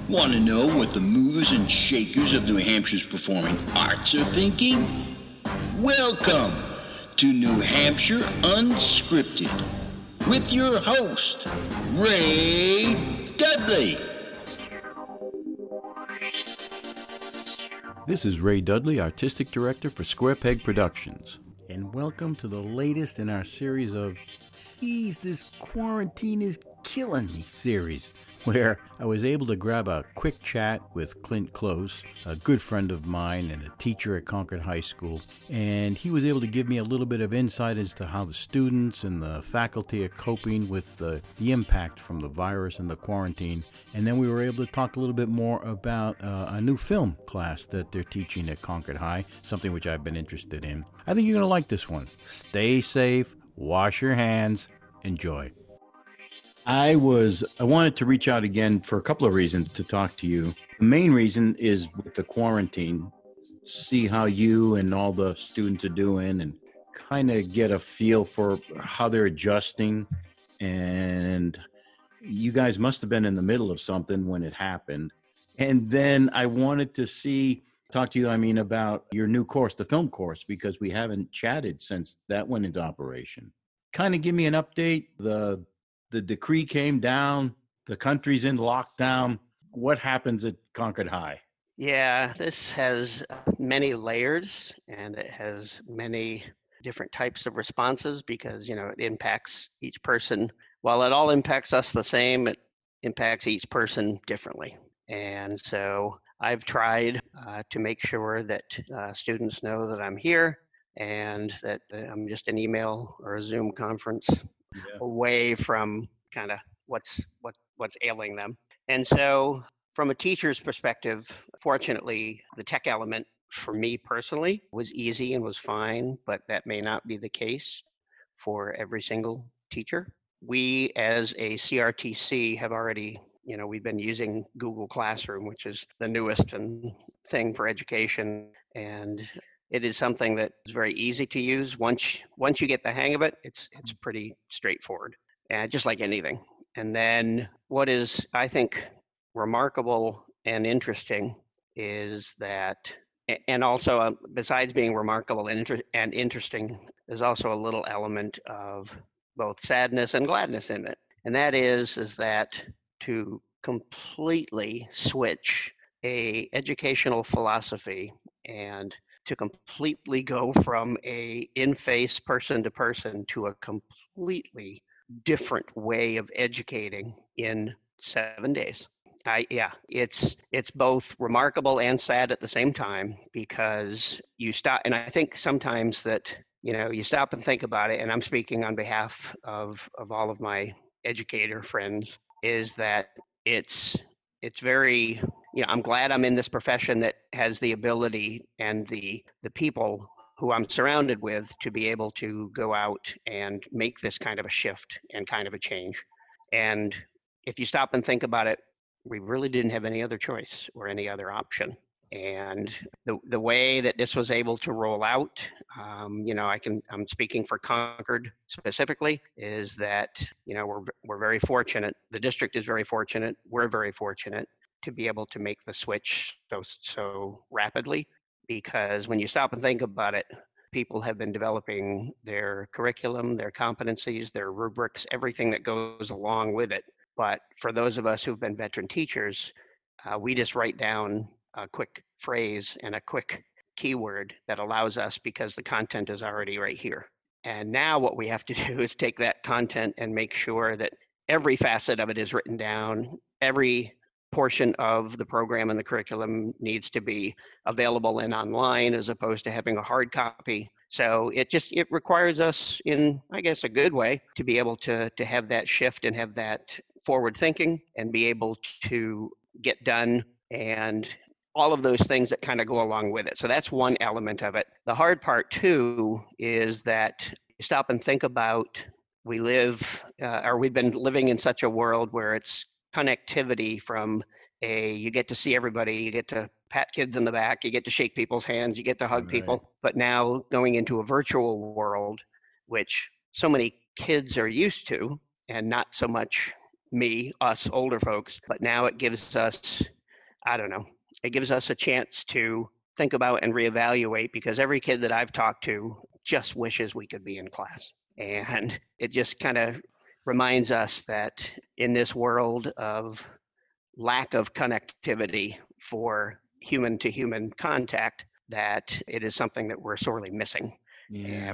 Want to know what the movers and shakers of New Hampshire's performing arts are thinking? Welcome to New Hampshire Unscripted with your host, Ray Dudley. This is Ray Dudley, Artistic Director for Square Peg Productions, and welcome to the latest in our series of Geez, this quarantine is killing me series, where I was able to grab a quick chat with Clint Klose, a good friend of mine and a teacher at Concord High School, and he was able to give me a little bit of insight as to how the students and the faculty are coping with the impact from the virus and the quarantine. And then we were able to talk a little bit more about a new film class that they're teaching at Concord High, something which I've been interested in. I think you're going to like this one. Stay safe, wash your hands, enjoy. I wanted to reach out again for a couple of reasons to talk to you. The main reason is with the quarantine, see how you and all the students are doing and kind of get a feel for how they're adjusting. And you guys must have been in the middle of something when it happened. And then I wanted to talk to you, about your new course, the film course, because we haven't chatted since that went into operation. Kind of give me an update. The decree came down, the country's in lockdown. What happens at Concord High? Yeah, this has many layers and it has many different types of responses because, it impacts each person. While it all impacts us the same, it impacts each person differently. And so I've tried to make sure that students know that I'm here and that I'm just an email or a Zoom conference away from kind of what's ailing them. And so from a teacher's perspective, fortunately, the tech element for me personally was easy and was fine, but that may not be the case for every single teacher. We as a CRTC have already, we've been using Google Classroom, which is the newest thing for education. And it is something that is very easy to use. Once you get the hang of it, it's pretty straightforward, just like anything. And then what is, I think, remarkable and interesting is that, and also besides being remarkable and interesting, there's also a little element of both sadness and gladness in it. And that is that to completely switch a educational philosophy and to completely go from a in-face person to person to a completely different way of educating in 7 days. It's both remarkable and sad at the same time because you stop, and I think sometimes that, you stop and think about it, and I'm speaking on behalf of all of my educator friends, is that it's very, I'm glad I'm in this profession that has the ability and the people who I'm surrounded with to be able to go out and make this kind of a shift and kind of a change. And if you stop and think about it, we really didn't have any other choice or any other option. And the way that this was able to roll out, I'm speaking for Concord specifically, is that, we're very fortunate. The district is very fortunate. We're very fortunate to be able to make the switch so rapidly, because when you stop and think about it, people have been developing their curriculum, their competencies, their rubrics, everything that goes along with it. But for those of us who've been veteran teachers, we just write down a quick phrase and a quick keyword that allows us, because the content is already right here. And now what we have to do is take that content and make sure that every facet of it is written down. Every portion of the program and the curriculum needs to be available and online as opposed to having a hard copy. So it requires us, in, I guess, a good way, to be able to have that shift and have that forward thinking and be able to get done and all of those things that kind of go along with it. So that's one element of it. The hard part too is that you stop and think about, we've been living in such a world where it's connectivity from you get to see everybody, you get to pat kids in the back, you get to shake people's hands, you get to hug people. But now going into a virtual world, which so many kids are used to, and not so much us older folks, but now it gives us I don't know, it gives us a chance to think about and reevaluate, because every kid that I've talked to just wishes we could be in class. And it just kind of reminds us that in this world of lack of connectivity for human to human contact, that it is something that we're sorely missing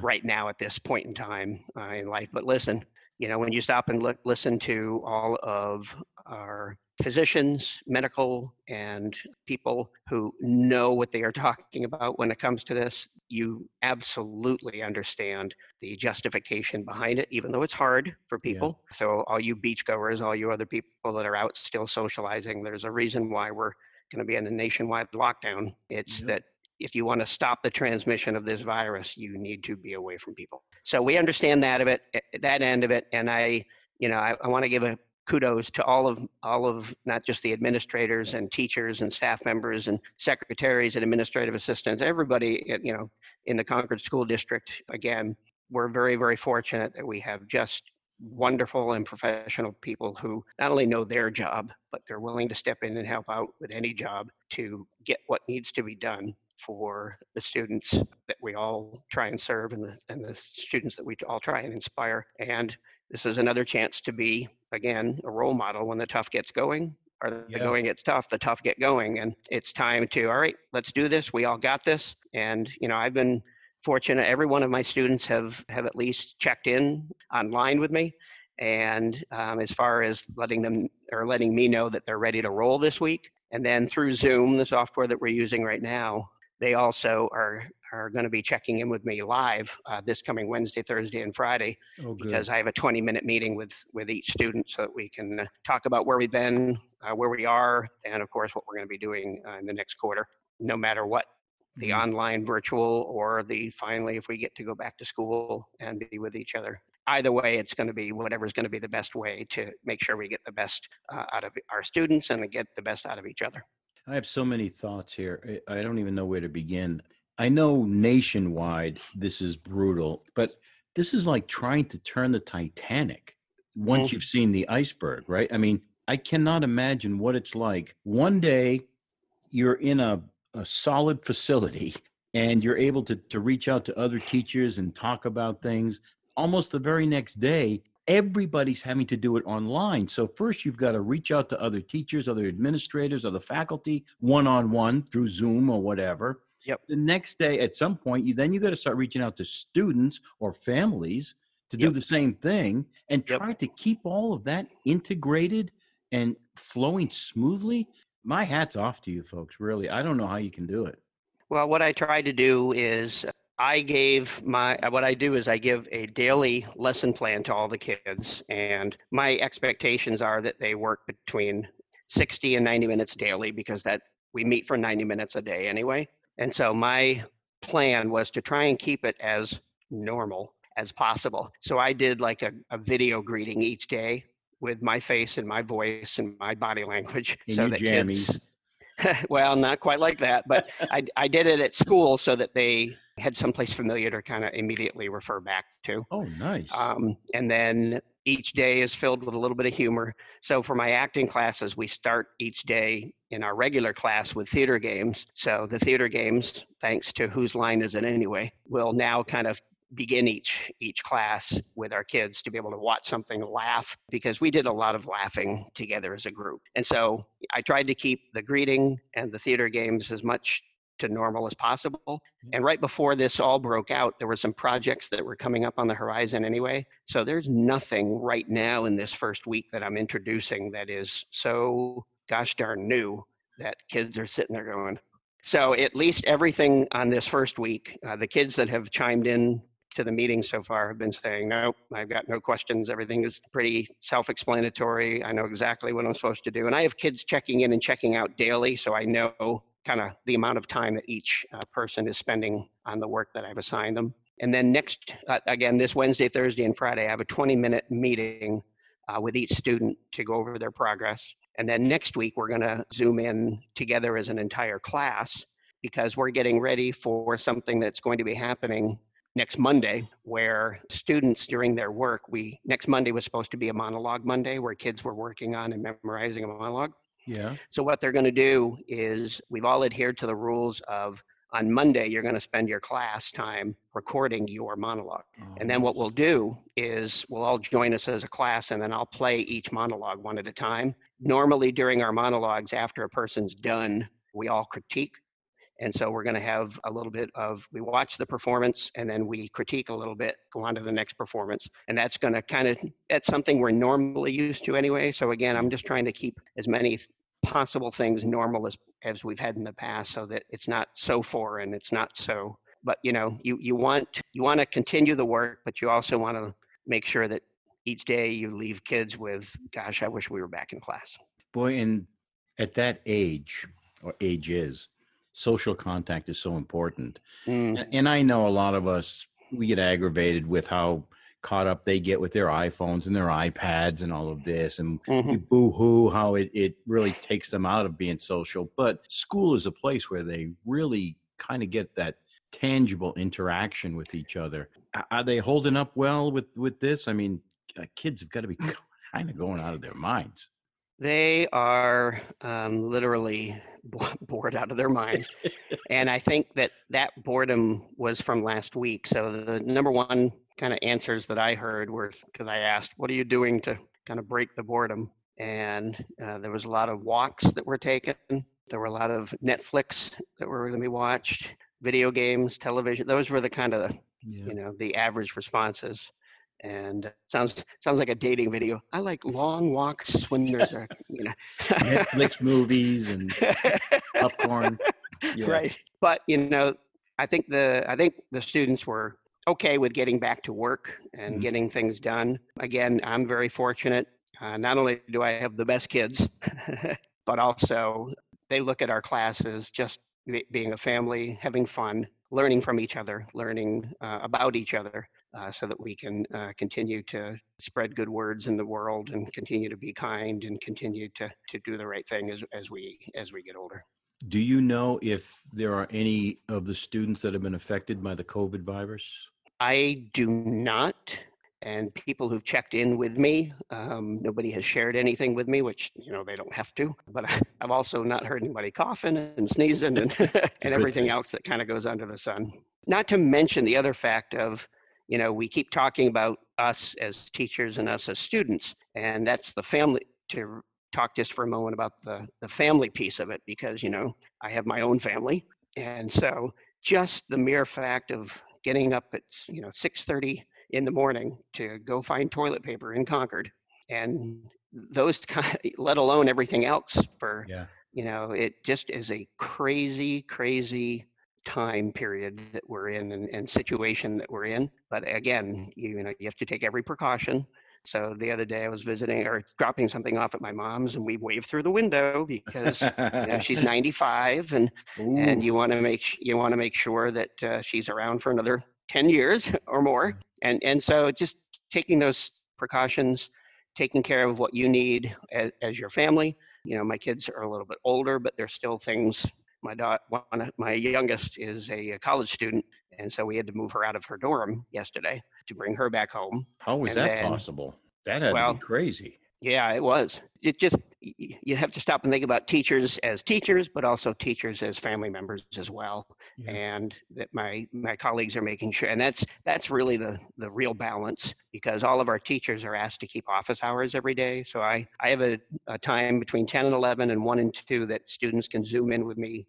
right now at this point in time in life. But listen, when you stop and listen to all of our physicians, medical, and people who know what they are talking about when it comes to this, you absolutely understand the justification behind it, even though it's hard for people. Yeah. So all you beachgoers, all you other people that are out still socializing, there's a reason why we're going to be in a nationwide lockdown. It's that if you want to stop the transmission of this virus, you need to be away from people. So we understand that end of it. And I want to give a kudos to all of not just the administrators and teachers and staff members and secretaries and administrative assistants, everybody, in the Concord School District. Again, we're very, very fortunate that we have just wonderful and professional people who not only know their job, but they're willing to step in and help out with any job to get what needs to be done for the students that we all try and serve, and the students that we all try and inspire. And this is another chance to be, again, a role model when the tough gets going, or the going gets tough, the tough get going. And it's time to, all right, let's do this. We all got this. And, I've been fortunate. Every one of my students have at least checked in online with me. And as far as letting me know that they're ready to roll this week. And then through Zoom, the software that we're using right now, they also are going to be checking in with me live this coming Wednesday, Thursday, and Friday, because I have a 20-minute meeting with each student so that we can talk about where we've been, where we are, and of course what we're going to be doing in the next quarter, no matter what, the online, virtual, or finally if we get to go back to school and be with each other. Either way, it's going to be whatever's going to be the best way to make sure we get the best out of our students and get the best out of each other. I have so many thoughts here. I don't even know where to begin. I know nationwide this is brutal, but this is like trying to turn the Titanic once you've seen the iceberg, right? I mean, I cannot imagine what it's like. One day you're in a solid facility and you're able to reach out to other teachers and talk about things. Almost the very next day, everybody's having to do it online. So first you've got to reach out to other teachers, other administrators, other faculty, one-on-one through Zoom or whatever. Yep. The next day, at some point, you got to start reaching out to students or families to do the same thing and try to keep all of that integrated and flowing smoothly. My hat's off to you folks, really. I don't know how you can do it. Well, what I try to do is I give a daily lesson plan to all the kids, and my expectations are that they work between 60 and 90 minutes daily, because that we meet for 90 minutes a day anyway. And so my plan was to try and keep it as normal as possible. So I did like a video greeting each day with my face and my voice and my body language, so that jammies. Kids, well, not quite like that, but I did it at school so that they had someplace familiar to kind of immediately refer back to. Oh, nice. And then each day is filled with a little bit of humor. So for my acting classes, we start each day in our regular class with theater games. So the theater games, thanks to Whose Line Is It Anyway, will now kind of begin each class with our kids to be able to watch something, laugh, because we did a lot of laughing together as a group. And so I tried to keep the greeting and the theater games as much to normal as possible. And right before this all broke out, there were some projects that were coming up on the horizon anyway. So there's nothing right now in this first week that I'm introducing that is so gosh darn new that kids are sitting there going. So at least everything on this first week, the kids that have chimed in to the meeting so far have been saying, nope, I've got no questions. Everything is pretty self-explanatory. I know exactly what I'm supposed to do. And I have kids checking in and checking out daily, so I know kind of the amount of time that each person is spending on the work that I've assigned them. And then next, again, this Wednesday, Thursday, and Friday, I have a 20-minute meeting with each student to go over their progress. And then next week, we're going to Zoom in together as an entire class, because we're getting ready for something that's going to be happening next Monday, where students during their work, next Monday was supposed to be a monologue Monday, where kids were working on and memorizing a monologue. Yeah. So what they're going to do is we've all adhered to the rules of on Monday, you're going to spend your class time recording your monologue. Oh, And then what we'll do is we'll all join us as a class, and then I'll play each monologue one at a time. Normally during our monologues, after a person's done, we all critique. And so we're going to have a little bit of, we watch the performance and then we critique a little bit, go on to the next performance. And that's going to kind of, that's something we're normally used to anyway. So again, I'm just trying to keep as many possible things normal as we've had in the past so that it's not so foreign, it's not so, but you want to continue the work, but you also want to make sure that each day you leave kids with, gosh, I wish we were back in class. Boy, and at that age, or ages, social contact is so important. And I know a lot of us, we get aggravated with how caught up they get with their iPhones and their iPads and all of this. And we boo-hoo how it really takes them out of being social. But school is a place where they really kind of get that tangible interaction with each other. Are they holding up well with this? I mean, kids have got to be kind of going out of their minds. They are literally bored out of their minds. And I think that boredom was from last week. So the number one kind of answers that I heard were, because I asked, what are you doing to kind of break the boredom? And there was a lot of walks that were taken. There were a lot of Netflix that were going to be watched, video games, television. Those were the kind of, the average responses. And sounds like a dating video. I like long walks when there's a, Netflix movies and popcorn. Yeah. Right. But I think the students were okay with getting back to work and getting things done. Again, I'm very fortunate. Not only do I have the best kids, but also they look at our classes just being a family, having fun, learning from each other, learning about each other, so that we can continue to spread good words in the world and continue to be kind and continue to do the right thing as we get older. Do you know if there are any of the students that have been affected by the COVID virus? I do not. And people who've checked in with me, nobody has shared anything with me, which, they don't have to. But I've also not heard anybody coughing and sneezing and, and everything else that kind of goes under the sun. Not to mention the other fact of, we keep talking about us as teachers and us as students, and that's the family. To talk just for a moment about the family piece of it, because, I have my own family. And so just the mere fact of getting up at, 6:30 in the morning to go find toilet paper in Concord, and those let alone everything else for, it just is a crazy time period that we're in and situation that we're in. But again, you have to take every precaution. So the other day I was visiting or dropping something off at my mom's, and we waved through the window because she's 95, and you want to make sure that she's around for another 10 years or more. And so just taking those precautions, taking care of what you need as your family. My kids are a little bit older, but there's still things. My youngest is a college student, and so we had to move her out of her dorm yesterday to bring her back home. How was that possible? That had to be crazy. Yeah, it was. It just, you have to stop and think about teachers as teachers, but also teachers as family members as well. Yeah. And that my colleagues are making sure, and that's really the real balance, because all of our teachers are asked to keep office hours every day. So I have a time between 10 and 11 and 1 and 2 that students can Zoom in with me.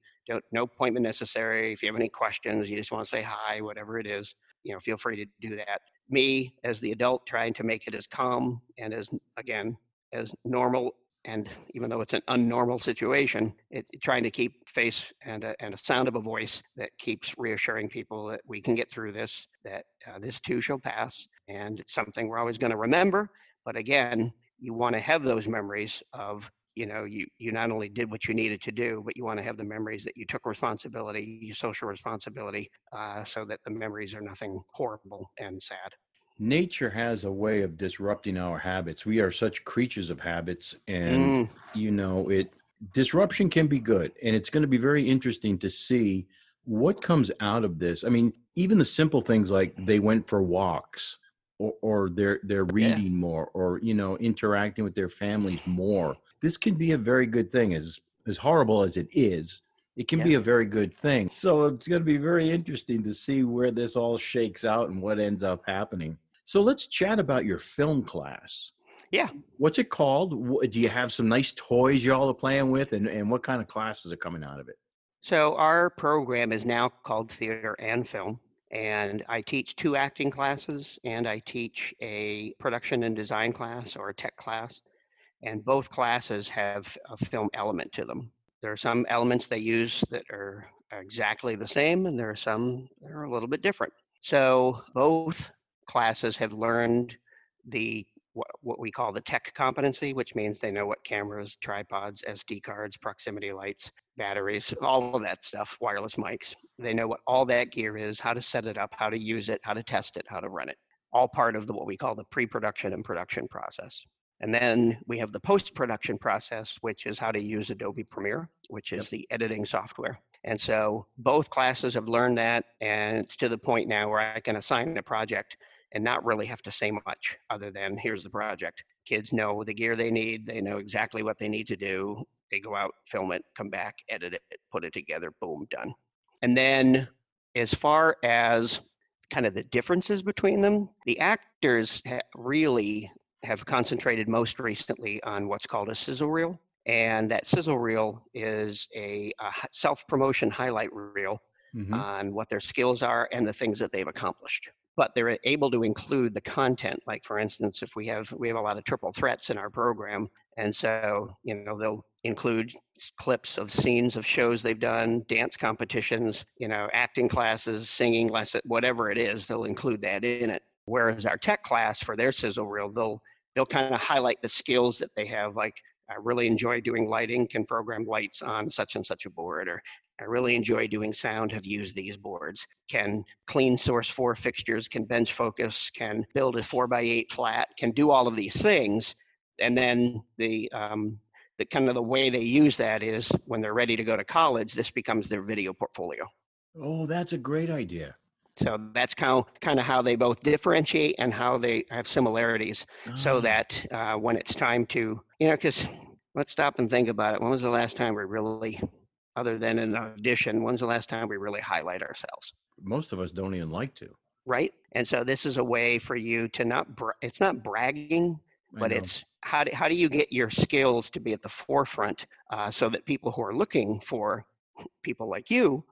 No appointment necessary. If you have any questions, you just want to say hi, whatever it is, feel free to do that. Me as the adult trying to make it as calm and as normal, and even though it's an unnormal situation, it's trying to keep face and a sound of a voice that keeps reassuring people that we can get through this, that this too shall pass, and it's something we're always going to remember. But again, you want to have those memories of, you not only did what you needed to do, but you want to have the memories that you took responsibility, your social responsibility, so that the memories are nothing horrible and sad. Nature has a way of disrupting our habits. We are such creatures of habits, and disruption can be good. And it's going to be very interesting to see what comes out of this. I mean, even the simple things like they went for walks. or they're Yeah. reading more, or interacting with their families more. This can be a very good thing. As horrible as it is, it can Yeah. be a very good thing. So it's going to be very interesting to see where this all shakes out and what ends up happening. So let's chat about your film class. Yeah. What's it called? Do you have some nice toys y'all are playing with, and what kind of classes are coming out of it? So our program is now called Theater and Film, and I teach 2 acting classes, and I teach a production and design class or a tech class, and both classes have a film element to them. There are some elements they use that are exactly the same, and there are some that are a little bit different. So both classes have learned the what we call the tech competency, which means they know what cameras, tripods, SD cards, proximity lights, batteries, all of that stuff, wireless mics. They know what all that gear is, how to set it up, how to use it, how to test it, how to run it. All part of what we call the pre-production and production process. And then we have the post-production process, which is how to use Adobe Premiere, which is the editing software. And so both classes have learned that, and it's to the point now where I can assign a project and not really have to say much other than here's the project. Kids know the gear they need, they know exactly what they need to do. They go out, film it, come back, edit it, put it together, boom, done. And then as far as kind of the differences between them, the actors really have concentrated most recently on what's called a sizzle reel. And that sizzle reel is a self-promotion highlight reel on what their skills are and the things that they've accomplished. But they're able to include the content. Like for instance, if we have a lot of triple threats in our program, and so they'll include clips of scenes of shows they've done, dance competitions, acting classes, singing lesson, whatever it is, they'll include that in it. Whereas our tech class for their sizzle reel, they'll kind of highlight the skills that they have, like I really enjoy doing lighting, can program lights on such and such a board, or I really enjoy doing sound, have used these boards, can clean source 4 fixtures, can bench focus, can build a 4x8 flat, can do all of these things. And then the kind of the way they use that is when they're ready to go to college, this becomes their video portfolio. Oh, that's a great idea. So that's kind of how they both differentiate and how they have similarities, so that when it's time to, because let's stop and think about it. When was the last time we really, other than an audition, when's the last time we really highlight ourselves? Most of us don't even like to. Right? And so this is a way for you to it's not bragging, but it's how do you get your skills to be at the forefront, so that people who are looking for people like you,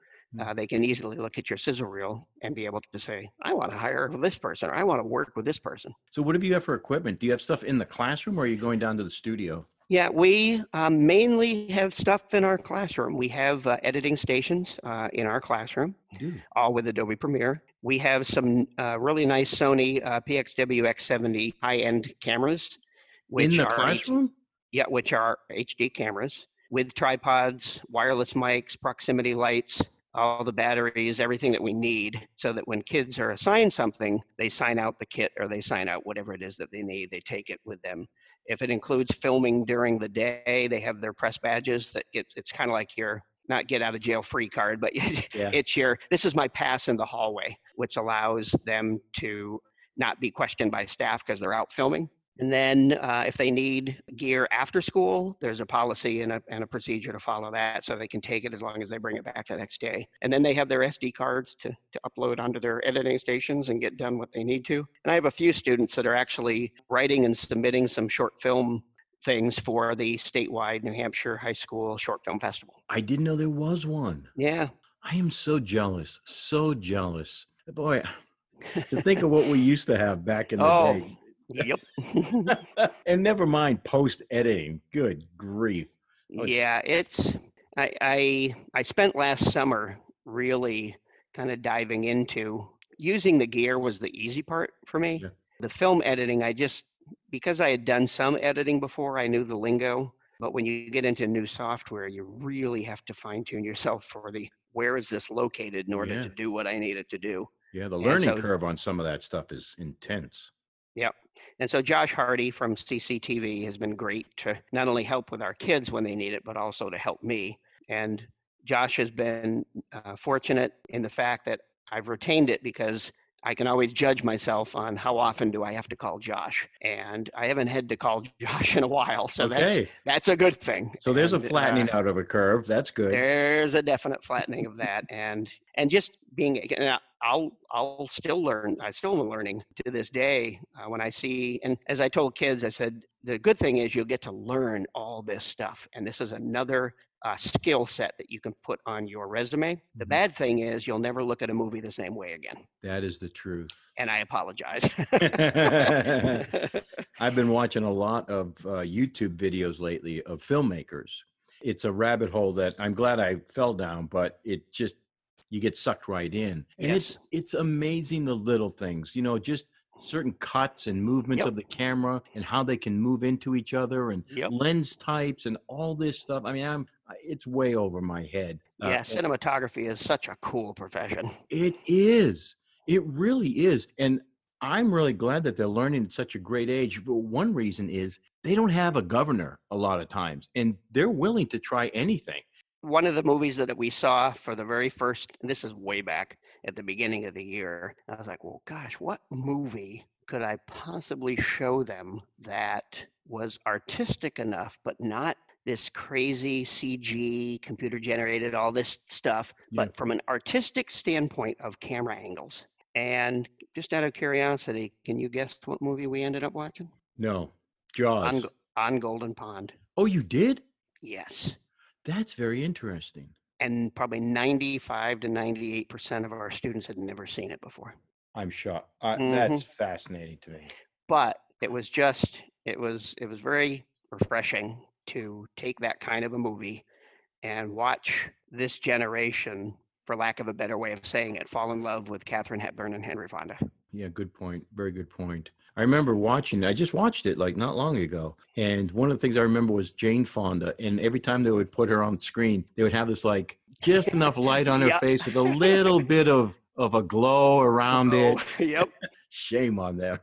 they can easily look at your sizzle reel and be able to say, I want to hire this person, or I want to work with this person. So what do you have for equipment? Do you have stuff in the classroom, or are you going down to the studio? Yeah, we mainly have stuff in our classroom. We have editing stations in our classroom, all with Adobe Premiere. We have some really nice Sony PXW X70 high-end cameras, which in the are classroom? which are HD cameras with tripods, wireless mics, proximity lights, all the batteries, everything that we need, so that when kids are assigned something, they sign out the kit, or they sign out whatever it is that they need. They take it with them. If it includes filming during the day, they have their press badges that it's kind of like your not get out of jail free card, but it's this is my pass in the hallway, which allows them to not be questioned by staff because they're out filming. And then if they need gear after school, there's a policy and a procedure to follow that, so they can take it as long as they bring it back the next day. And then they have their SD cards to upload onto their editing stations and get done what they need to. And I have a few students that are actually writing and submitting some short film things for the statewide New Hampshire High School Short Film Festival. I didn't know there was one. Yeah. I am so jealous. So jealous. Boy, to think of what we used to have back in the day. Yep. And never mind post-editing. Good grief. Yeah, I spent last summer really kind of diving into using the gear was the easy part for me. Yeah. The film editing, because I had done some editing before, I knew the lingo. But when you get into new software, you really have to fine-tune yourself for where is this located in order to do what I need it to do. Yeah, the learning curve on some of that stuff is intense. Yep. And so Josh Hardy from CCTV has been great to not only help with our kids when they need it, but also to help me. And Josh has been fortunate in the fact that I've retained it because I can always judge myself on how often do I have to call Josh. And I haven't had to call Josh in a while. So Okay. that's a good thing. So there's a And flattening out of a curve. That's good. there's a definite flattening of that. And just being, and I'll still learn. I still am learning to this day when I see, and as I told kids, I said, the good thing is you'll get to learn all this stuff. And this is another skill set that you can put on your resume. The bad thing is you'll never look at a movie the same way again. That is the truth. And I apologize. I've been watching a lot of YouTube videos lately of filmmakers. It's a rabbit hole that I'm glad I fell down, but it just, you get sucked right in. And Yes. it's amazing, the little things, just certain cuts and movements of the camera and how they can move into each other and lens types and all this stuff. I mean, it's way over my head. Yeah, cinematography is such a cool profession. It is. It really is. And I'm really glad that they're learning at such a great age. But one reason is they don't have a governor a lot of times, and they're willing to try anything. One of the movies that we saw for the very first, and this is way back at the beginning of the year, I was like, well, gosh, what movie could I possibly show them that was artistic enough, but not this crazy CG, computer generated, all this stuff, but from an artistic standpoint of camera angles? And just out of curiosity, can you guess what movie we ended up watching? No. Jaws. On Golden Pond. Oh, you did? Yes. That's very interesting. And probably 95 to 98% of our students had never seen it before. I'm shocked. That's fascinating to me. But it was very refreshing to take that kind of a movie and watch this generation, for lack of a better way of saying it, fall in love with Katharine Hepburn and Henry Fonda. Yeah, good point. Very good point. I remember I just watched it like not long ago. And one of the things I remember was Jane Fonda. And every time they would put her on screen, they would have this like just enough light on her face with a little bit of a glow around it. Yep. Shame on them.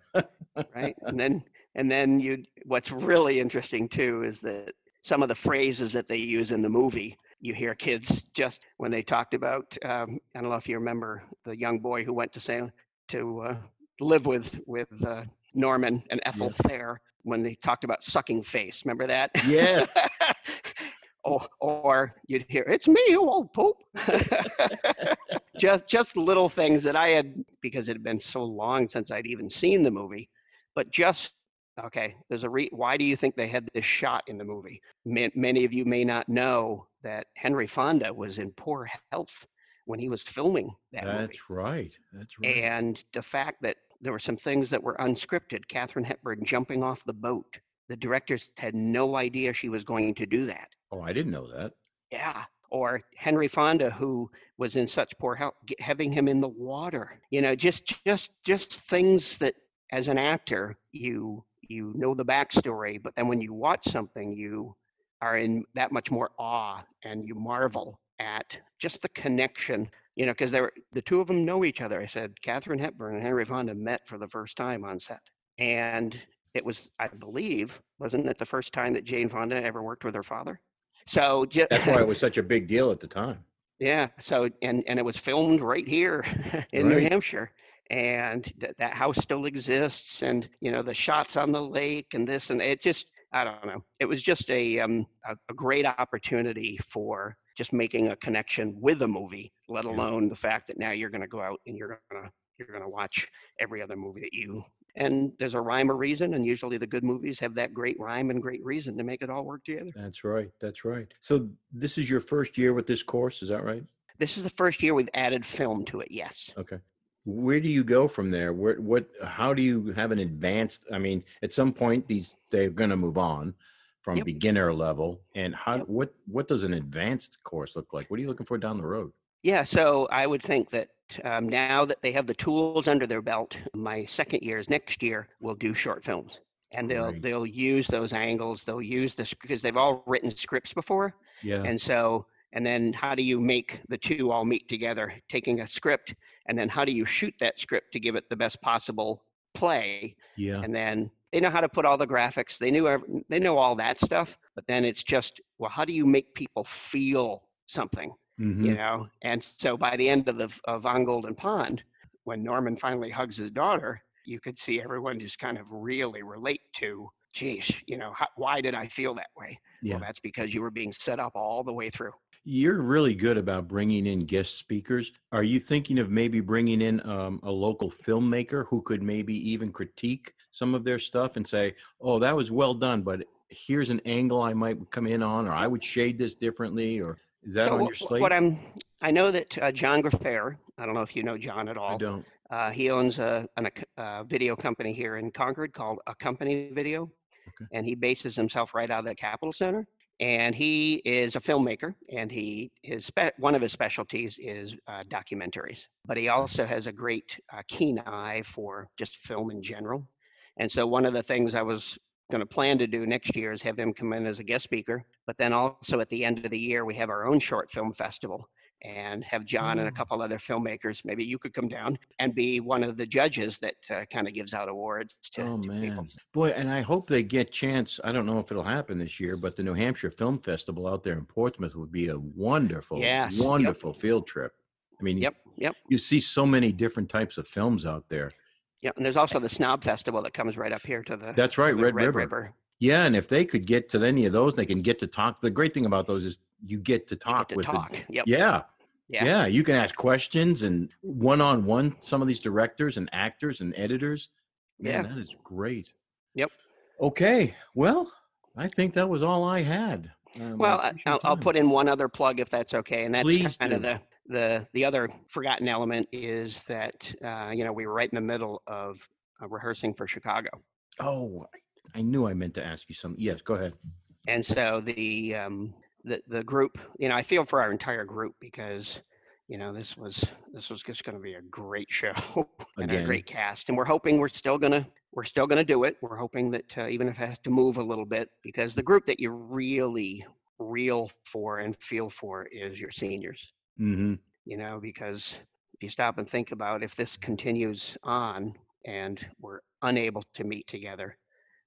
Right. And then what's really interesting too is that some of the phrases that they use in the movie, you hear kids just when they talked about, I don't know if you remember the young boy who went to live with Norman and Ethel Thayer, when they talked about sucking face. Remember that? Yes. or you'd hear, "It's me, you old poop." just little things that I had, because it had been so long since I'd even seen the movie. But okay, there's why do you think they had this shot in the movie? Many of you may not know that Henry Fonda was in poor health when he was filming that movie. That's right. And the fact that there were some things that were unscripted, Katharine Hepburn jumping off the boat, the directors had no idea she was going to do that. Oh, I didn't know that. Yeah. Or Henry Fonda, who was in such poor health, having him in the water. Just things that as an actor, you know the backstory, but then when you watch something, you are in that much more awe and you marvel at just the connection, because the two of them know each other. I said, Katharine Hepburn and Henry Fonda met for the first time on set. And it was, I believe, wasn't it the first time that Jane Fonda ever worked with her father? So that's why it was such a big deal at the time. Yeah. So, and it was filmed right here in New Hampshire. And that house still exists, and the shots on the lake and this, and it just, I don't know. It was just a great opportunity for just making a connection with a movie, let alone the fact that now you're going to go out and you're going to watch every other movie and there's a rhyme or reason, and usually the good movies have that great rhyme and great reason to make it all work together. That's right. So this is your first year with this course, is that right? This is the first year we've added film to it, yes. Okay. Where do you go from there? How do you have an advanced, at some point they're going to move on from beginner level, and what does an advanced course look like? What are you looking for down the road? Yeah, so I would think that now that they have the tools under their belt, my second year's next year, we'll do short films. And they'll use those angles, they'll use this, because they've all written scripts before. Yeah. And then how do you make the two all meet together, taking a script, and then how do you shoot that script to give it the best possible play? Yeah. And then they know how to put all the graphics. They know all that stuff, but then it's just, well, how do you make people feel something? Mm-hmm. And so by the end of On Golden Pond, when Norman finally hugs his daughter, you could see everyone just kind of really relate to, geez, why did I feel that way? Yeah. Well, that's because you were being set up all the way through. You're really good about bringing in guest speakers. Are you thinking of maybe bringing in a local filmmaker who could maybe even critique some of their stuff and say, oh, that was well done, but here's an angle I might come in on, or I would shade this differently, or is that on your slate? I know that John Graffair, I don't know if you know John at all. I don't. He owns a video company here in Concord called A Company Video. Okay. And he bases himself right out of the Capitol Center. And he is a filmmaker, and one of his specialties is documentaries. But he also has a great keen eye for just film in general. And so one of the things I was going to plan to do next year is have him come in as a guest speaker. But then also at the end of the year, we have our own short film festival and have John and a couple other filmmakers. Maybe you could come down and be one of the judges that kind of gives out awards to people. Boy, and I hope they get chance. I don't know if it'll happen this year, but the New Hampshire Film Festival out there in Portsmouth would be a wonderful field trip. I mean, you see so many different types of films out there. Yeah, and there's also the Snob Festival that comes right up here to the That's right, Red River. Yeah, and if they could get to any of those, they can get to talk. The great thing about those is you get to talk with them. Yeah, you can ask questions and one-on-one some of these directors and actors and editors. Man, that is great. Yep. Okay, well, I think that was all I had. Well, I'll put in one other plug if that's okay, and that's Please kind do. of the other forgotten element is that we were right in the middle of rehearsing for Chicago. Oh, I knew I meant to ask you something. Yes, go ahead. And so the group, I feel for our entire group because, this was just going to be a great show and a great cast. And we're hoping we're still gonna do it. We're hoping that even if it has to move a little bit, because the group that you really reel for and feel for is your seniors. Mm-hmm. Because if you stop and think about if this continues on and we're unable to meet together,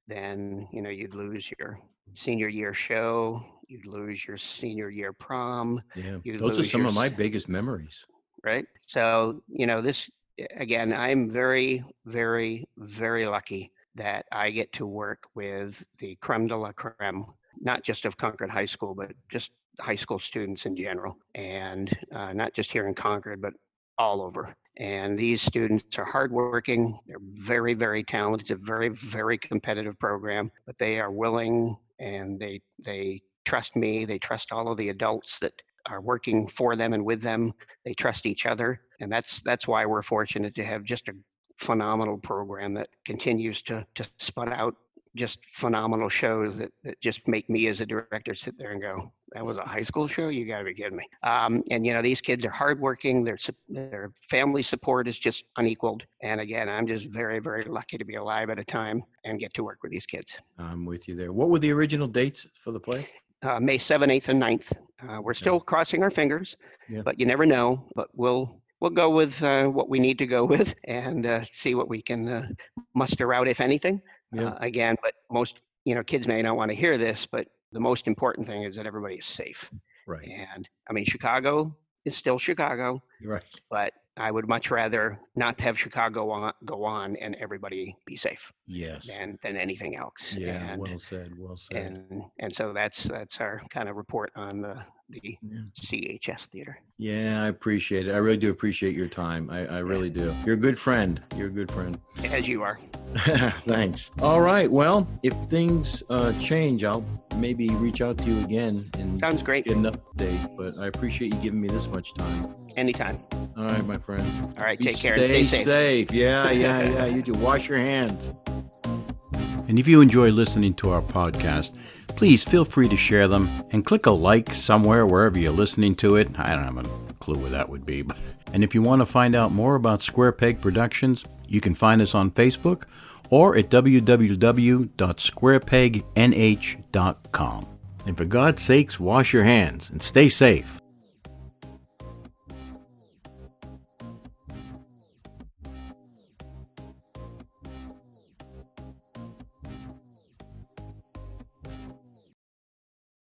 then you'd lose your senior year show, you'd lose your senior year prom. Yeah, those are some of my biggest memories. Right. So this again, I'm very, very, very lucky that I get to work with the creme de la creme, not just of Concord High School, but just high school students in general, and not just here in Concord, but all over. And these students are hardworking. They're very, very talented. It's a very, very competitive program, but they are willing and they trust me. They trust all of the adults that are working for them and with them. They trust each other. And that's why we're fortunate to have just a phenomenal program that continues to spun out just phenomenal shows that just make me as a director sit there and go, that was a high school show? You got to be kidding me. And these kids are hardworking. Their family support is just unequaled. And again, I'm just very, very lucky to be alive at a time and get to work with these kids. I'm with you there. What were the original dates for the play? May 7th, 8th, and 9th. We're still crossing our fingers, but you never know. But we'll go with what we need to go with and see what we can muster out, if anything. Again, but most kids may not want to hear this, but the most important thing is that everybody is safe. Right. And I mean, Chicago is still Chicago. Right. But I would much rather not have Chicago go on and everybody be safe. Yes. Than anything else. Yeah. Well said. And so that's our kind of report on the CHS theater. Yeah, I appreciate it. I really do appreciate your time. I really do. You're a good friend. As you are. Thanks. All right. Well, if things change, I'll maybe reach out to you again and sounds great. Get an update. But I appreciate you giving me this much time. Anytime. All right, my friend. All right. Take care and stay safe. Yeah. You do. Wash your hands. And if you enjoy listening to our podcast, please feel free to share them and click a like somewhere wherever you're listening to it. I don't have a clue where that would be. And if you want to find out more about Square Peg Productions, you can find us on Facebook or at www.squarepegnh.com. And for God's sakes, wash your hands and stay safe.